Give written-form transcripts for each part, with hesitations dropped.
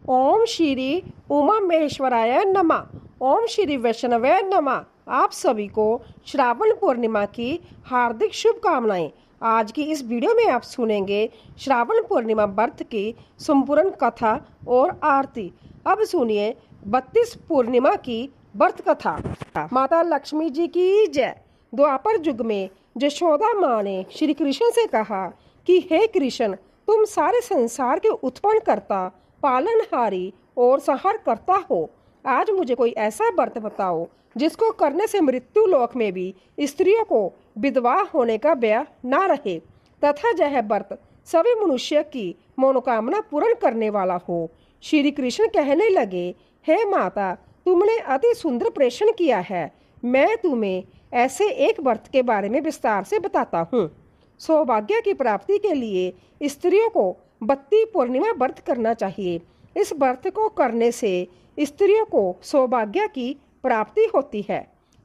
ओम श्री उमा महेश्वराय नमः। ओम श्री वैष्णवे नमः। आप सभी को श्रावण पूर्णिमा की हार्दिक शुभकामनाएं। आज की इस वीडियो में आप सुनेंगे श्रावण पूर्णिमा व्रत की संपूर्ण कथा और आरती। अब सुनिए 32 पूर्णिमा की व्रत कथा। माता लक्ष्मी जी की जय। द्वापर युग में यशोदा माँ ने श्री कृष्ण से कहा कि हे कृष्ण, तुम सारे संसार के उत्पन्न करता, पालनहारी और संहार करता हो। आज मुझे कोई ऐसा व्रत बताओ जिसको करने से मृत्यु लोक में भी स्त्रियों को विधवा होने का भय ना रहे तथा यह व्रत सभी मनुष्य की मनोकामना पूर्ण करने वाला हो। श्री कृष्ण कहने लगे, हे माता, तुमने अति सुंदर प्रश्न किया है। मैं तुम्हें ऐसे एक व्रत के बारे में विस्तार से बताता हूँ। सौभाग्य की प्राप्ति के लिए स्त्रियों को 32 पूर्णिमा व्रत करना चाहिए। इस व्रत को करने से स्त्रियों को सौभाग्य की प्राप्ति होती है।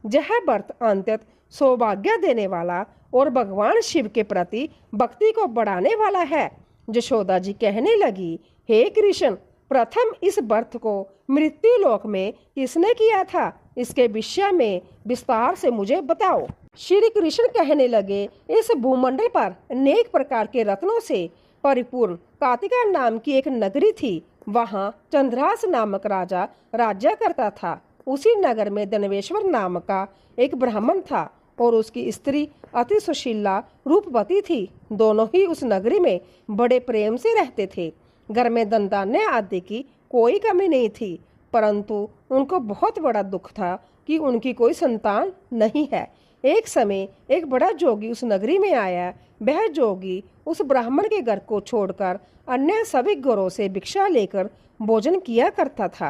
यह व्रत अंततः सौभाग्य देने वाला और भगवान शिव के प्रति भक्ति को बढ़ाने वाला है। यशोदा जी कहने लगी, हे कृष्ण, प्रथम इस व्रत को मृत्यु लोक में किसने किया था? इसके विषय में विस्तार से मुझे बताओ। श्री कृष्ण कहने लगे, इस भूमंडल पर अनेक प्रकार के रत्नों से परिपूर्ण कातिका नाम की एक नगरी थी। वहाँ चंद्रास नामक राजा राज्य करता था। उसी नगर में दनवेश्वर नाम का एक ब्राह्मण था और उसकी स्त्री अति सुशीला रूपवती थी। दोनों ही उस नगरी में बड़े प्रेम से रहते थे। घर में धन आदि की कोई कमी नहीं थी, परंतु उनको बहुत बड़ा दुख था कि उनकी कोई संतान नहीं है। एक समय एक बड़ा जोगी उस नगरी में आया। वह जोगी उस ब्राह्मण के घर को छोड़कर अन्य सभी घरों से भिक्षा लेकर भोजन किया करता था।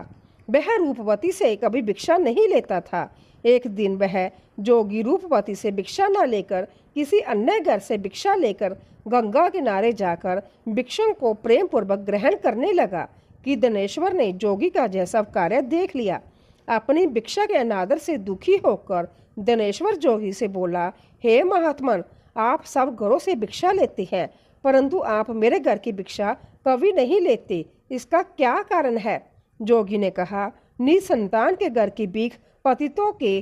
वह रूपवती से कभी भिक्षा नहीं लेता था। एक दिन वह जोगी रूपवती से भिक्षा न लेकर किसी अन्य घर से भिक्षा लेकर गंगा किनारे जाकर भिक्षुक को प्रेम पूर्वक ग्रहण करने लगा कि धनेश्वर ने जोगी का यह सब कार्य देख लिया। अपनी भिक्षा के अनादर से दुखी होकर धनेश्वर जोगी से बोला, हे महात्मन, आप सब घरों से भिक्षा लेते हैं, परंतु आप मेरे घर की भिक्षा कभी नहीं लेते। इसका क्या कारण है? जोगी ने कहा, निसंतान के घर की भीख पतितों के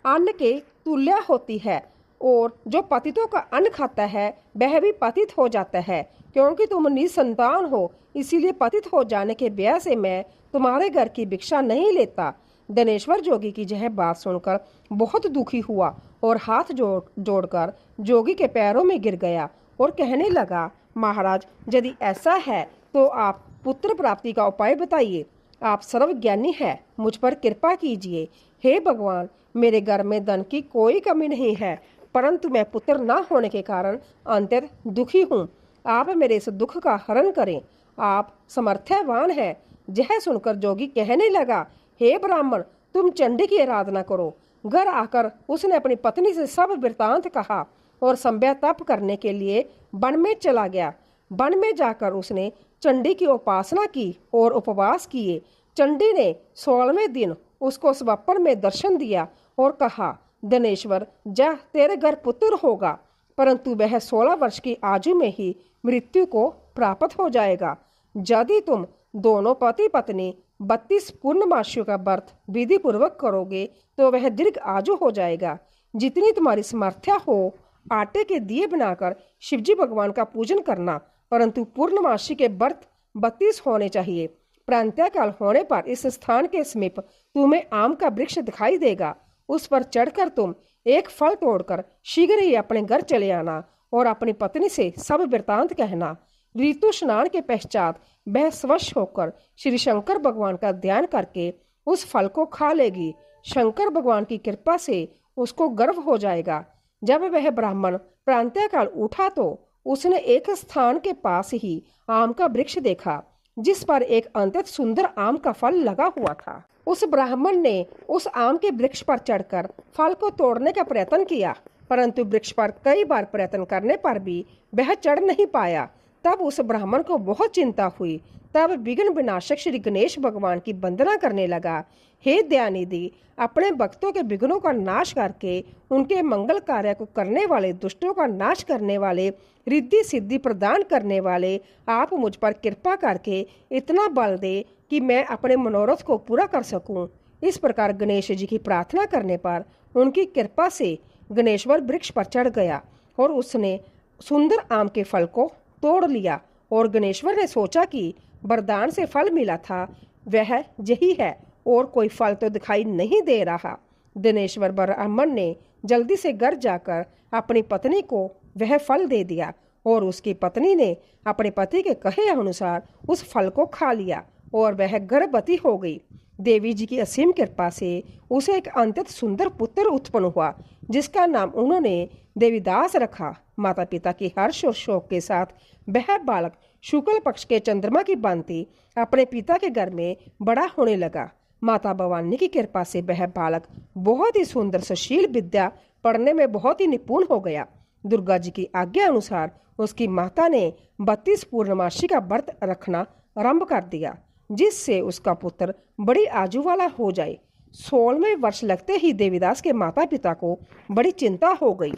अन्न के तुल्य होती है और जो पतितों का अन्न खाता है वह भी पतित हो जाता है। क्योंकि तुम निसंतान हो, इसीलिए पतित हो जाने के भय से मैं तुम्हारे घर की भिक्षा नहीं लेता। धनेश्वर जोगी की यह बात सुनकर बहुत दुखी हुआ और हाथ जोड़कर जोगी के पैरों में गिर गया और कहने लगा, महाराज, यदि ऐसा है तो आप पुत्र प्राप्ति का उपाय बताइए। आप सर्वज्ञानी हैं, मुझ पर कृपा कीजिए। हे भगवान, मेरे घर में धन की कोई कमी नहीं है, परंतु मैं पुत्र न होने के कारण अंततः दुखी हूँ। आप मेरे इस दुख का हरण करें। आप समर्थवान हैं। यह सुनकर जोगी कहने लगा, हे ब्राह्मण, तुम चंडी की आराधना करो। घर आकर उसने अपनी पत्नी से सब वृतांत कहा और संध्या तप करने के लिए वन में चला गया। वन में जाकर उसने चंडी की उपासना की और उपवास किए। चंडी ने 16वें दिन उसको स्वप्न में दर्शन दिया और कहा, धनेश्वर, जा, तेरे घर पुत्र होगा, परंतु वह 16 वर्ष की आयु में ही मृत्यु को प्राप्त हो जाएगा। यदि तुम दोनों पति पत्नी 32 पूर्णमासियों का व्रत विधि पूर्वक करोगे तो वह दीर्घ आयु हो जाएगा। जितनी तुम्हारी समर्थ्या हो, आटे के दिए बनाकर शिवजी भगवान का पूजन करना, परंतु पूर्णमासी के व्रत 32 होने चाहिए। प्रातःकाल होने पर इस स्थान के समीप तुम्हें आम का वृक्ष दिखाई देगा। उस पर चढ़कर तुम एक फल तोड़कर शीघ्र ही अपने घर चले आना और अपनी पत्नी से सब वृतांत कहना। ऋतु स्नान के पश्चात वह स्वच्छ होकर श्री शंकर भगवान का ध्यान करके उस फल को खा लेगी। शंकर भगवान की कृपा से उसको गर्व हो जाएगा। जब वह ब्राह्मण प्रातःकाल उठा तो उसने एक स्थान के पास ही आम का वृक्ष देखा जिस पर एक अत्यंत सुंदर आम का फल लगा हुआ था। उस ब्राह्मण ने उस आम के वृक्ष पर चढ़कर फल को तोड़ने का प्रयत्न किया, परंतु वृक्ष पर कई बार प्रयत्न करने पर भी वह चढ़ नहीं पाया। तब उस ब्राह्मण को बहुत चिंता हुई। तब विघ्न विनाशक श्री गणेश भगवान की वंदना करने लगा। हे दयानिधि, अपने भक्तों के विघ्नों का नाश करके उनके मंगल कार्य को करने वाले, दुष्टों का नाश करने वाले, रिद्धि सिद्धि प्रदान करने वाले, आप मुझ पर कृपा करके इतना बल दे कि मैं अपने मनोरथ को पूरा कर सकूं। इस प्रकार गणेश जी की प्रार्थना करने पर उनकी कृपा से गणेश्वर वृक्ष पर चढ़ गया और उसने सुंदर आम के फल को तोड़ लिया। और गणेश्वर ने सोचा कि वरदान से फल मिला था वह यही है और कोई फल तो दिखाई नहीं दे रहा। दिनेश्वर ब्राह्मण ने जल्दी से घर जाकर अपनी पत्नी को वह फल दे दिया और उसकी पत्नी ने अपने पति के कहे अनुसार उस फल को खा लिया और वह गर्भवती हो गई। देवी जी की असीम कृपा से उसे एक अत्यंत सुंदर पुत्र उत्पन्न हुआ, जिसका नाम उन्होंने देवीदास रखा। माता पिता की हर्ष और शोक के साथ वह बालक शुक्ल पक्ष के चंद्रमा की भांति अपने पिता के घर में बड़ा होने लगा। माता भवानी की कृपा से वह बालक बहुत ही सुंदर, सुशील, विद्या पढ़ने में बहुत ही निपुण हो गया। दुर्गा जी की आज्ञा अनुसार उसकी माता ने 32 पूर्णमासी का व्रत रखना आरंभ कर दिया, जिससे उसका पुत्र बड़ी आयु वाला हो जाए। 16वें वर्ष लगते ही देवीदास के माता पिता को बड़ी चिंता हो गई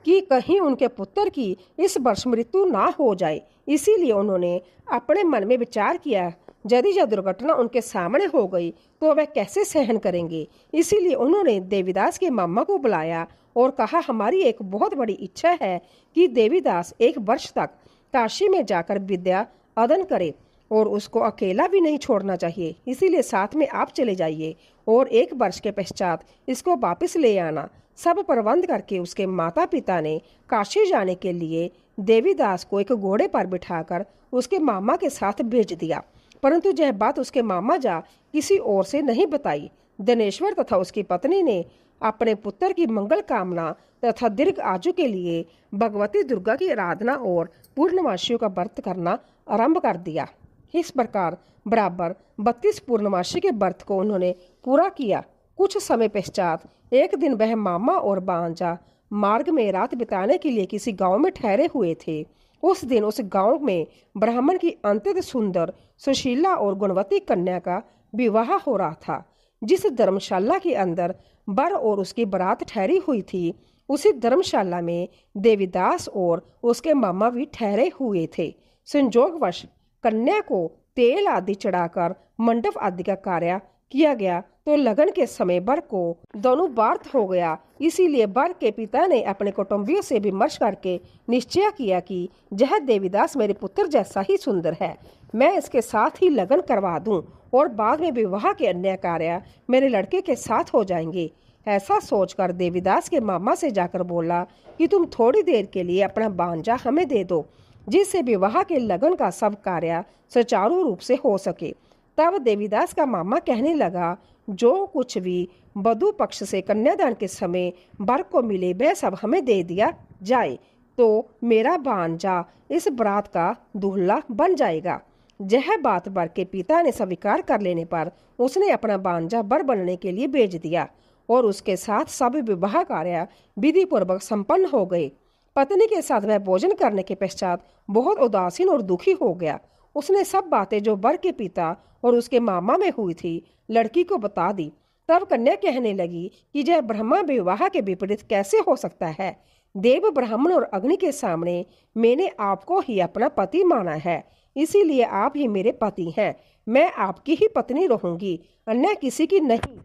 कि कहीं उनके पुत्र की इस वर्ष मृत्यु ना हो जाए। इसीलिए उन्होंने अपने मन में विचार किया, यदि यह दुर्घटना उनके सामने हो गई तो वह कैसे सहन करेंगे। इसीलिए उन्होंने देवीदास के मामा को बुलाया और कहा, हमारी एक बहुत बड़ी इच्छा है कि देवीदास 1 वर्ष तक काशी में जाकर विद्या अध्ययन करे और उसको अकेला भी नहीं छोड़ना चाहिए। इसीलिए साथ में आप चले जाइए और 1 वर्ष के पश्चात इसको वापस ले आना। सब प्रबंध करके उसके माता पिता ने काशी जाने के लिए देवीदास को एक घोड़े पर बिठाकर उसके मामा के साथ भेज दिया। परंतु यह बात उसके मामा जा किसी और से नहीं बताई। दिनेश्वर तथा उसकी पत्नी ने अपने पुत्र की मंगल कामना तथा दीर्घ आयु के लिए भगवती दुर्गा की आराधना और पूर्णमासियों का व्रत करना आरंभ कर दिया। इस प्रकार बराबर 32 पूर्णमासी के व्रत को उन्होंने पूरा किया। कुछ समय पश्चात एक दिन वह मामा और बांजा मार्ग में रात बिताने के लिए किसी गांव में ठहरे हुए थे। उस दिन उस गांव में ब्राह्मण की अत्यंत सुंदर, सुशीला और गुणवती कन्या का विवाह हो रहा था। जिस धर्मशाला के अंदर वर और उसकी बारात ठहरी हुई थी, उसी धर्मशाला में देवीदास और उसके मामा भी ठहरे हुए थे। संयोगवश कन्या को तेल आदि चढ़ाकर मंडप आदि का कार्य किया गया तो लगन के समय वर को दोनों बार्थ हो गया। इसीलिए वर के पिता ने अपने कुटुंबियों से विमर्श करके निश्चय किया कि यह देवीदास मेरे पुत्र जैसा ही सुंदर है, मैं इसके साथ ही लगन करवा दूं और बाद में विवाह के अन्य कार्य मेरे लड़के के साथ हो जाएंगे। ऐसा सोचकर देवीदास के मामा से जाकर बोला कि तुम थोड़ी देर के लिए अपना भांजा हमें दे दो, जिससे विवाह के लगन का सब कार्य सुचारू रूप से हो सके। तब देवीदास का मामा कहने लगा, जो कुछ भी वधू पक्ष से कन्यादान के समय वर को मिले वह सब हमें दे दिया जाए तो मेरा भांजा इस बारात का दूल्हा बन जाएगा। यह बात वर के पिता ने स्वीकार कर लेने पर उसने अपना भांजा वर बनने के लिए भेज दिया और उसके साथ सब विवाह कार्य विधि पूर्वक संपन्न हो गए। पत्नी के साथ वह भोजन करने के पश्चात बहुत उदासीन और दुखी हो गया। उसने सब बातें जो वर के पिता और उसके मामा में हुई थी लड़की को बता दी। तब कन्या कहने लगी कि यह ब्रह्मा विवाह के विपरीत कैसे हो सकता है। देव, ब्राह्मण और अग्नि के सामने मैंने आपको ही अपना पति माना है, इसीलिए आप ही मेरे पति हैं। मैं आपकी ही पत्नी रहूंगी, अन्य किसी की नहीं।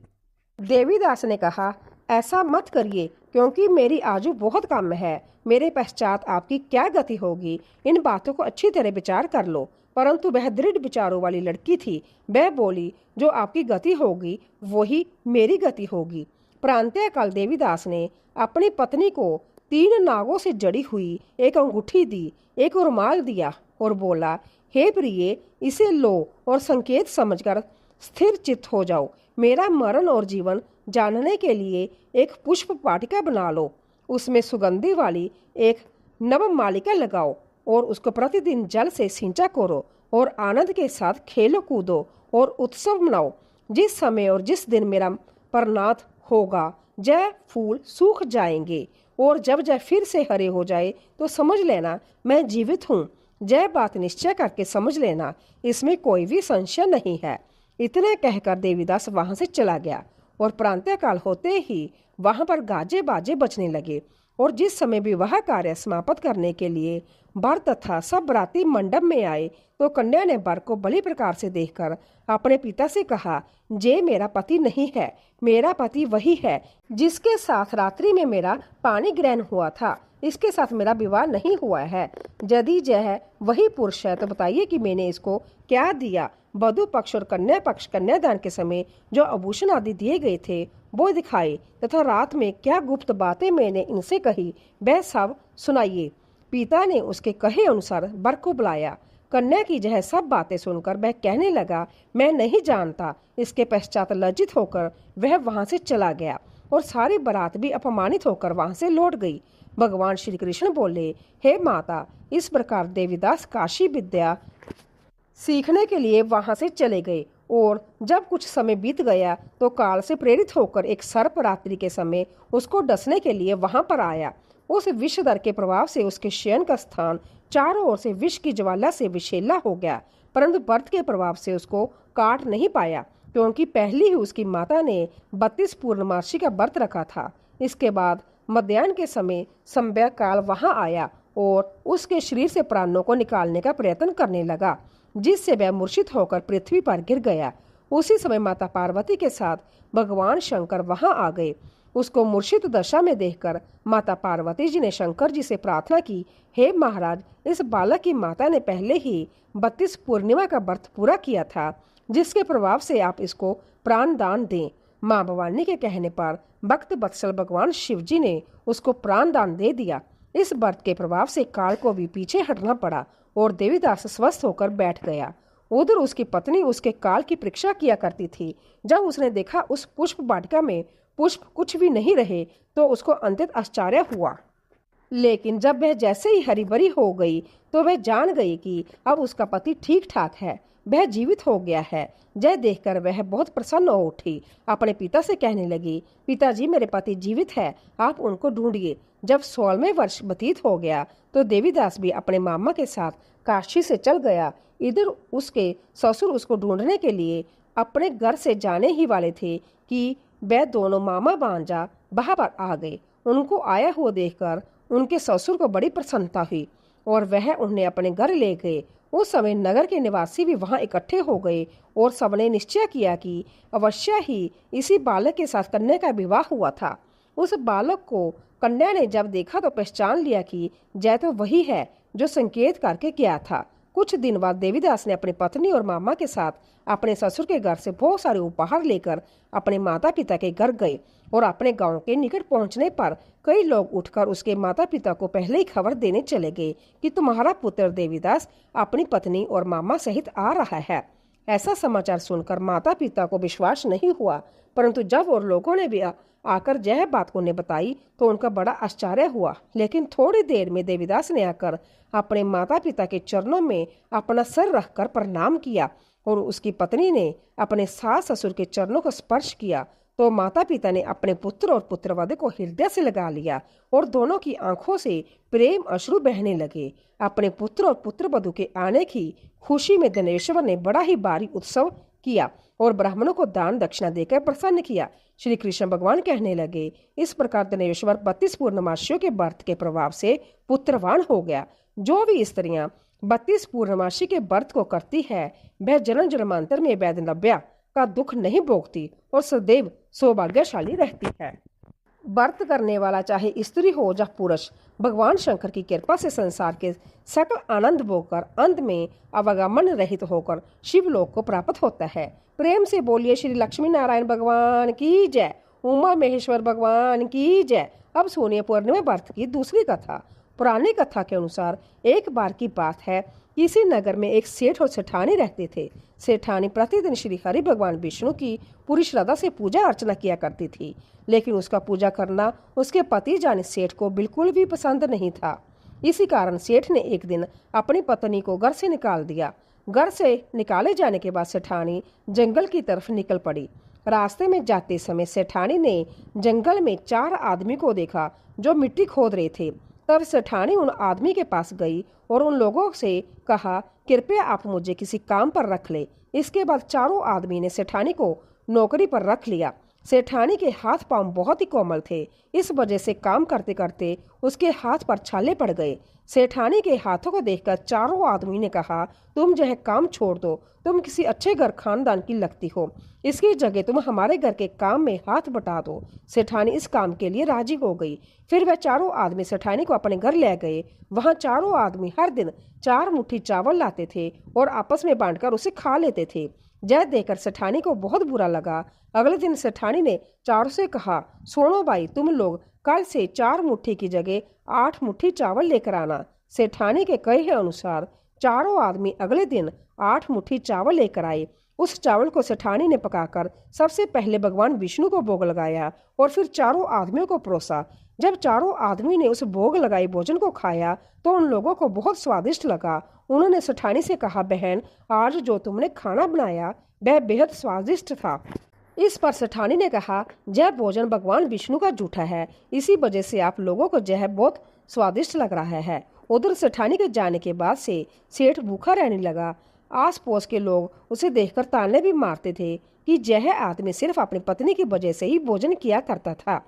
देवीदास ने कहा, ऐसा मत करिए क्योंकि मेरी आयु बहुत कम है। मेरे पश्चात आपकी क्या गति होगी, इन बातों को अच्छी तरह विचार कर लो। परंतु वह दृढ़ विचारों वाली लड़की थी। वह बोली, जो आपकी गति होगी वही मेरी गति होगी। प्रांतःकाल देवीदास ने अपनी पत्नी को 3 नागों से जड़ी हुई एक अंगूठी दी, एक रुमाल दिया और बोला, हे प्रिय, इसे लो और संकेत समझकर स्थिर चित्त हो जाओ। मेरा मरण और जीवन जानने के लिए एक पुष्प वाटिका बना लो, उसमें सुगंधी वाली एक नवमालिका लगाओ और उसको प्रतिदिन जल से सिंचा करो और आनंद के साथ खेलो कूदो और उत्सव मनाओ। जिस समय और जिस दिन मेरा परनाथ होगा जय फूल सूख जाएंगे और जब जय फिर से हरे हो जाए तो समझ लेना मैं जीवित हूँ। यह बात निश्चय करके समझ लेना, इसमें कोई भी संशय नहीं है। इतना कहकर देवीदास वहां से चला गया और प्रातःकाल होते ही वहां पर गाजे बाजे बजने लगे। और जिस समय विवाह कार्य समाप्त करने के लिए वर तथा सब बराती मंडप में आए तो कन्या ने वर को बड़ी प्रकार से देखकर अपने पिता से कहा, जे मेरा पति नहीं है, मेरा पति वही है जिसके साथ रात्रि में मेरा पानी ग्रहण हुआ था, इसके साथ मेरा विवाह नहीं हुआ है। यदि यह वही पुरुष है तो बताइए कि मैंने इसको क्या दिया। वधु पक्ष और कन्या पक्ष कन्यादान के समय जो आभूषण आदि दिए गए थे वो दिखाए, तथा रात में क्या गुप्त बातें मैंने इनसे कही वह सब सुनाइए। पिता ने उसके कहे अनुसार वर को बुलाया। कन्या की यह सब बातें सुनकर वह कहने लगा, मैं नहीं जानता। इसके पश्चात लज्जित होकर वह वहां से चला गया और सारी बारात भी अपमानित होकर वहां से लौट गई। भगवान श्री कृष्ण बोले, हे माता, इस प्रकार देवीदास काशी विद्या सीखने के लिए वहां से चले गए। और जब कुछ समय बीत गया तो काल से प्रेरित होकर एक सर्प रात्रि के समय उसको डसने के लिए वहां पर आया। उस विषधर के प्रभाव से उसके शयन का स्थान चारों ओर से विष की ज्वाला से विषैला हो गया, परंतु व्रत के प्रभाव से उसको काट नहीं पाया, क्योंकि पहले ही उसकी माता ने 32 पूर्णमासी का व्रत रखा था। इसके बाद मध्याह्न के समय संध्या काल वहां आया और उसके शरीर से प्राणों को निकालने का प्रयत्न करने लगा, जिससे वह मूर्छित होकर पृथ्वी पर गिर गया। उसी समय माता पार्वती के साथ भगवान शंकर वहां आ गए। उसको मूर्छित दशा में देखकर माता पार्वती जी ने शंकर जी से प्रार्थना की, हे महाराज, इस बालक की माता ने पहले ही 32 पूर्णिमा का व्रत पूरा किया था, जिसके प्रभाव से आप इसको प्राण दान दें। माँ भवानी के कहने पर भक्त वत्सल भगवान शिव जी ने उसको प्राण दान दे दिया। इस व्रत के प्रभाव से काल को भी पीछे हटना पड़ा और देवीदास स्वस्थ होकर बैठ गया। उधर उसकी पत्नी उसके काल की परीक्षा किया करती थी। जब उसने देखा उस पुष्प वाटिका में पुष्प कुछ भी नहीं रहे तो उसको अत्यंत आश्चर्य हुआ। लेकिन जब वह जैसे ही हरी भरी हो गई तो वह जान गई कि अब उसका पति ठीक ठाक है, वह जीवित हो गया है। यह देखकर वह बहुत प्रसन्न हो उठी। अपने पिता से कहने लगी, पिताजी, मेरे पति जीवित है, आप उनको ढूंढिए। जब 16वें वर्ष व्यतीत हो गया तो देवीदास भी अपने मामा के साथ काशी से चल गया। इधर उसके ससुर उसको ढूंढने के लिए अपने घर से जाने ही वाले थे कि वह दोनों मामा भांजा वहां पर आ गए। उनको आया हुआ देखकर उनके ससुर को बड़ी प्रसन्नता हुई और वह उन्हें अपने घर ले गए। उस समय नगर के निवासी भी वहां इकट्ठे हो गए और सबने निश्चय किया कि अवश्य ही इसी बालक के साथ कन्या का विवाह हुआ था। उस बालक को कन्या ने जब देखा तो पहचान लिया कि जय तो वही है जो संकेत करके गया था। कुछ दिन बाद देवीदास ने अपनी पत्नी और मामा के साथ अपने ससुर के घर से बहुत सारे उपहार लेकर अपने माता पिता के घर गए और अपने गांव के निकट पहुंचने पर कई लोग उठकर उसके माता पिता को पहले ही खबर देने चले गए कि तुम्हारा पुत्र देवीदास अपनी पत्नी और मामा सहित आ रहा है। ऐसा समाचार सुनकर माता पिता को विश्वास नहीं हुआ, परंतु जब और लोगों ने भी आकर यह बात उन्हें बताई तो उनका बड़ा आश्चर्य हुआ। लेकिन थोड़ी देर में देवीदास ने आकर अपने माता पिता के चरणों में अपना सर रखकर प्रणाम किया और उसकी पत्नी ने अपने सास ससुर के चरणों को स्पर्श किया तो माता पिता ने अपने पुत्र और पुत्रवधू को हृदय से लगा लिया और दोनों की आंखों से प्रेम अश्रु बहने लगे। अपने पुत्र और पुत्रवधू के आने की खुशी में धनेश्वर ने बड़ा ही भारी उत्सव किया और ब्राह्मणों को दान दक्षिणा देकर प्रसन्न किया। श्री कृष्ण भगवान कहने लगे, इस प्रकार धनेश्वर 32 पूर्णमासियों के व्रत के प्रभाव से पुत्रवान हो गया। जो भी स्त्रियां 32 पूर्णमासी के व्रत को करती है वह जन्म जन्मांतर में वैधनव्या का दुख नहीं भोगती और सदैव सौभाग्यशाली रहती है। व्रत करने वाला चाहे स्त्री हो या पुरुष, भगवान शंकर की कृपा से संसार के सकल आनंद भोगकर अंत में अवगमन रहित होकर शिवलोक को प्राप्त होता है। प्रेम से बोलिए श्री लक्ष्मी नारायण भगवान की जय, उमा महेश्वर भगवान की जय। अब सुनिए पूर्णिमा व्रत की दूसरी कथा। पुरानी कथा के अनुसार एक बार की बात है, किसी नगर में एक सेठ और सेठानी रहते थे। सेठानी प्रतिदिन श्री हरि भगवान विष्णु की पूरी श्रद्धा से पूजा अर्चना किया करती थी, लेकिन उसका पूजा करना उसके पति जाने सेठ को बिल्कुल भी पसंद नहीं था। इसी कारण सेठ ने एक दिन अपनी पत्नी को घर से निकाल दिया। घर से निकाले जाने के बाद सेठानी जंगल की तरफ निकल पड़ी। रास्ते में जाते समय सेठानी ने जंगल में 4 आदमी को देखा जो मिट्टी खोद रहे थे। तब सेठानी उन आदमी के पास गई और उन लोगों से कहा, कृपया आप मुझे किसी काम पर रख ले। इसके बाद चारों आदमी ने सेठानी को नौकरी पर रख लिया। सेठानी के हाथ पांव बहुत ही कोमल थे, इस वजह से काम करते करते उसके हाथ पर छाले पड़ गए। सेठानी के हाथों को देखकर चारों आदमी ने कहा, तुम जो है काम छोड़ दो, तुम किसी अच्छे घर खानदान की लगती हो, इसकी जगह तुम हमारे घर के काम में हाथ बटा दो। सेठानी इस काम के लिए राजी हो गई। फिर वह चारों आदमी सेठानी को अपने घर ले गए। वहां चारों आदमी हर दिन 4 मुट्ठी चावल लाते थे और आपस में बांटकर उसे खा लेते थे। यह देखकर सेठानी को बहुत बुरा लगा। अगले दिन सेठानी ने चारों से कहा, सुनो भाई, तुम लोग कल से 4 मुट्ठी की जगह 8 मुट्ठी चावल लेकर आना। सेठानी के कहे अनुसार चारों आदमी अगले दिन 8 मुट्ठी चावल लेकर आए। उस चावल को सेठानी ने पकाकर सबसे पहले भगवान विष्णु को भोग लगाया और फिर चारों आदमियों को परोसा। जब चारों आदमी ने उस भोग लगाए भोजन को खाया तो उन लोगों को बहुत स्वादिष्ट लगा। उन्होंने सेठानी से कहा, बहन, आज जो तुमने खाना बनाया वह बेहद स्वादिष्ट था। इस पर सेठानी ने कहा, यह भोजन भगवान विष्णु का जूठा है, इसी वजह से आप लोगों को यह बहुत स्वादिष्ट लग रहा है। उधर सेठानी के जाने के बाद से सेठ भूखा रहने लगा। आस पड़ोस के लोग उसे देखकर ताने भी मारते थे कि यह आदमी सिर्फ अपनी पत्नी की वजह से ही भोजन किया करता था।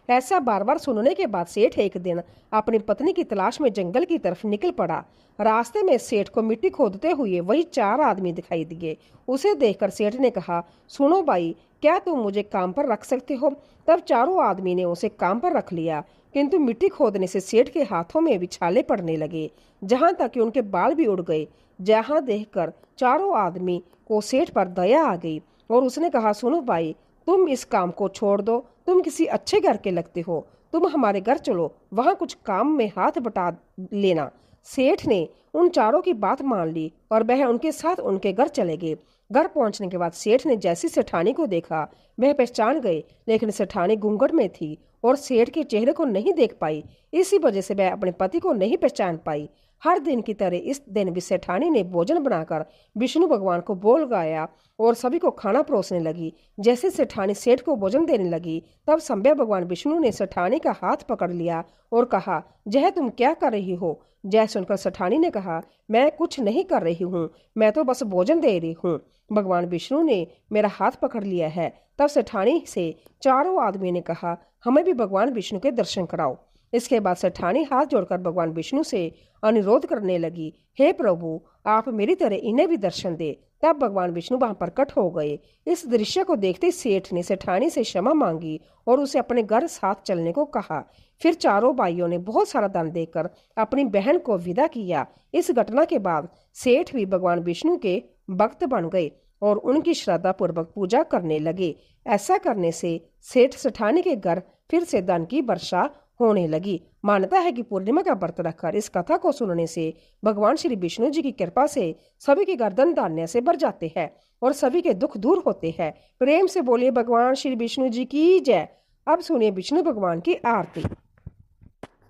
ऐसा बार बार सुनने के बाद सेठ एक दिन अपनी पत्नी की तलाश में जंगल की तरफ निकल पड़ा। रास्ते में सेठ को मिट्टी खोदते हुए वही 4 आदमी दिखाई दिए। उसे देखकर सेठ ने कहा, सुनो भाई, क्या तुम मुझे काम पर रख सकते हो? तब चारों आदमी ने उसे काम पर रख लिया, किंतु मिट्टी खोदने से सेठ के हाथों में भी छाले पड़ने लगे, जहां तक कि उनके बाल भी उड़ गए। जहां देखकर चारों आदमी को सेठ पर दया आ गई और उसने कहा, सुनो भाई, तुम इस काम को छोड़ दो, तुम किसी अच्छे घर के लगते हो, तुम हमारे घर चलो, वहां कुछ काम में हाथ बटा लेना। सेठ ने उन चारों की बात मान ली और वह उनके साथ उनके घर चले गए। घर पहुंचने के बाद सेठ ने जैसी सेठानी को देखा वह पहचान गए, लेकिन सेठानी घूंघट में थी और सेठ के चेहरे को नहीं देख पाई। इसी वजह से वह अपने पति को नहीं पहचान पाई। हर दिन की तरह इस दिन भी सेठानी ने भोजन बनाकर विष्णु भगवान को बोल गाया और सभी को खाना परोसने लगी। जैसे सेठानी सेठ को भोजन देने लगी तब संभव भगवान विष्णु ने सेठानी का हाथ पकड़ लिया और कहा, यह तुम क्या कर रही हो? जय सुनकर सेठानी ने कहा, मैं कुछ नहीं कर रही हूँ, मैं तो बस भोजन दे रही हूँ। भगवान विष्णु ने मेरा हाथ पकड़ लिया है। तब सेठानी से चारों आदमी ने कहा, हमें भी भगवान विष्णु के दर्शन कराओ। इसके बाद सेठानी हाथ जोड़कर भगवान विष्णु से अनुरोध करने लगी, हे प्रभु, आप मेरी तरह इन्हें भी दर्शन दे। तब भगवान विष्णु वहां प्रकट हो गए। इस दृश्य को देखते सेठ ने सेठानी से क्षमा मांगी और उसे अपने घर साथ चलने को कहा। फिर चारों भाइयों ने बहुत सारा दान देकर अपनी बहन को विदा किया। इस घटना के बाद सेठ भी भगवान विष्णु के भक्त बन गए और उनकी श्रद्धा पूर्वक पूजा करने लगे। ऐसा करने से सेठ सेठानी के घर फिर से धन की वर्षा होने लगी। मान्यता है कि पूर्णिमा का व्रत रखकर इस कथा को सुनने से भगवान श्री विष्णु जी की कृपा से सभी के गर्दन धान्य से भर जाते हैं और सभी के दुख दूर होते हैं। प्रेम से बोलिए भगवान श्री विष्णु जी की जय। अब सुनिए विष्णु भगवान की आरती।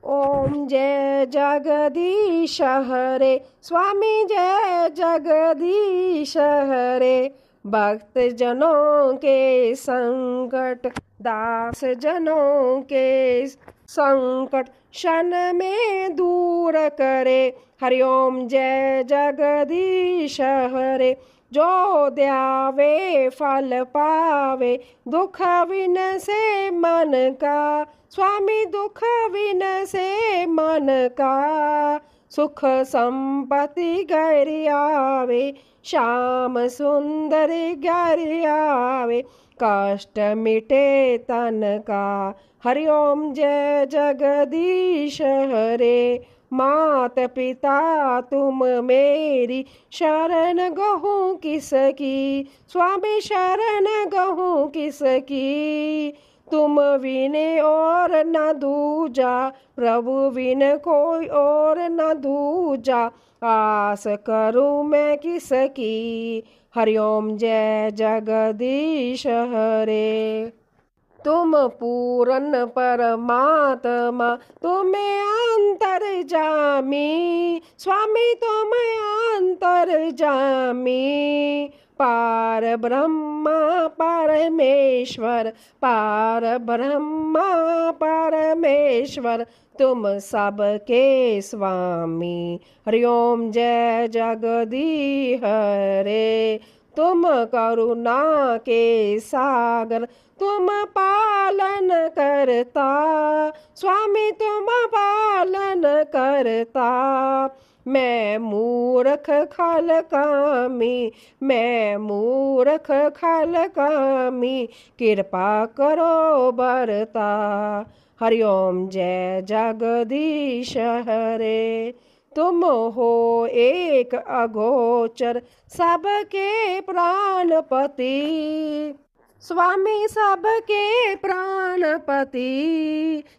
ओम जय जगदीश हरे, स्वामी जय जगदीश हरे। भक्त जनों के संकट, दास जनों के संकट क्षण में दूर करे। हरिओम जय जगदीश हरे। जो ध्यावे फल पावे, दुख विन से मन का। स्वामी दुख विन से मन का, सुख संपत्ति घर आवे। श्याम सुंदर घर आवे, कष्ट मिटे तन का। हरिओम जय जगदीश हरे। मात पिता तुम मेरी, शरण गहूँ किसकी। स्वामी शरण गहूँ किसकी। तुम विने और न दूजा, प्रभु विन कोई और न दूजा। आस करूँ मैं किसकी। हरिओम जय जगदीश हरे। तुम पूर्ण परमात्मा, तुम्हें अंतर जामी। स्वामी तुम अंतर जामी। पार ब्रह्मा परमेश्वर, पार ब्रह्मा परमेश्वर, तुम सबके स्वामी। हरि ओम जय जगदीश हरे। तुम करुणा के सागर, तुम पालन करता, स्वामी तुम पालन करता। मैं मूर्ख खल कामी, मैं मूर्ख खल कामी, कृपा करो बरता। हरि ओम जय जगदीश हरे। तुम हो एक अगोचर, सबके प्राणपति, स्वामी सबके प्राणपति।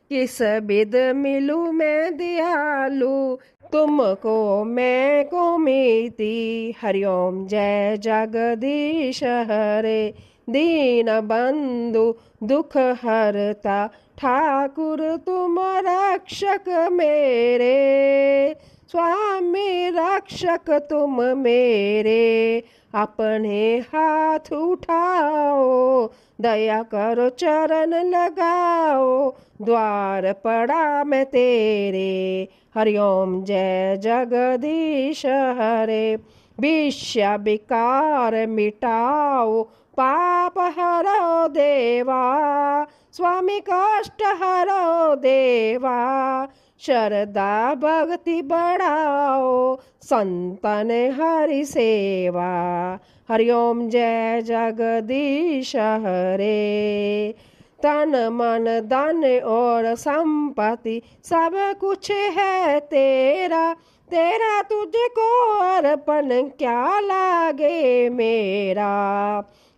किस विध मिलूं मैं दयालु, तुमको मैं को मीति। हरि ओम जय जगदीश हरे। दीन बंधु दुख हरता, ठाकुर तुम रक्षक मेरे, स्वामी रक्षक तुम मेरे। अपने हाथ उठाओ, दया करो चरण लगाओ, द्वार पड़ा मैं तेरे। हरि ओम जय जगदीश हरे। विषय विकार मिटाओ, पाप हरो देवा, स्वामी कष्ट हरो देवा। श्रद्धा भक्ति बढ़ाओ, संतन हरि सेवा। हरि ओम जय जगदीश हरे। तन मन धन और संपत्ति सब कुछ है तेरा, तेरा तुझको अर्पण क्या लागे मेरा।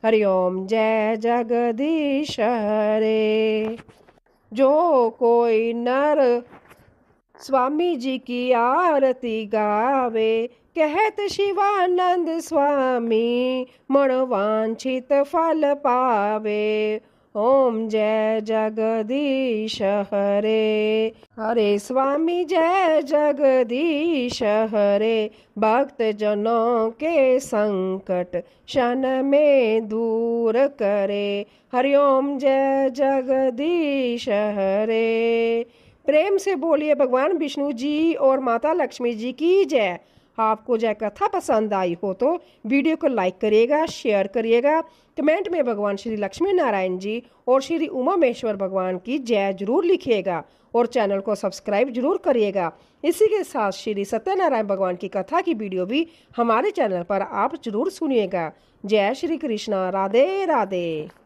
हरि ओम जय जगदीश हरे। जो कोई नर स्वामी जी की आरती गावे, कहत शिवानंद स्वामी, मनोवांछित फल पावे। ओम जय जगदीश हरे। हरे स्वामी जय जगदीश हरे। भक्त जनों के संकट क्षण में दूर करे। हरि ओम जय जगदीश हरे। प्रेम से बोलिए भगवान विष्णु जी और माता लक्ष्मी जी की जय। आपको जय कथा पसंद आई हो तो वीडियो को लाइक करिएगा, शेयर करिएगा, कमेंट में भगवान श्री लक्ष्मी नारायण जी और श्री उमा महेश्वर भगवान की जय जरूर लिखिएगा और चैनल को सब्सक्राइब जरूर करिएगा। इसी के साथ श्री सत्यनारायण भगवान की कथा की वीडियो भी हमारे चैनल पर आप जरूर सुनिएगा। जय श्री कृष्णा। राधे राधे।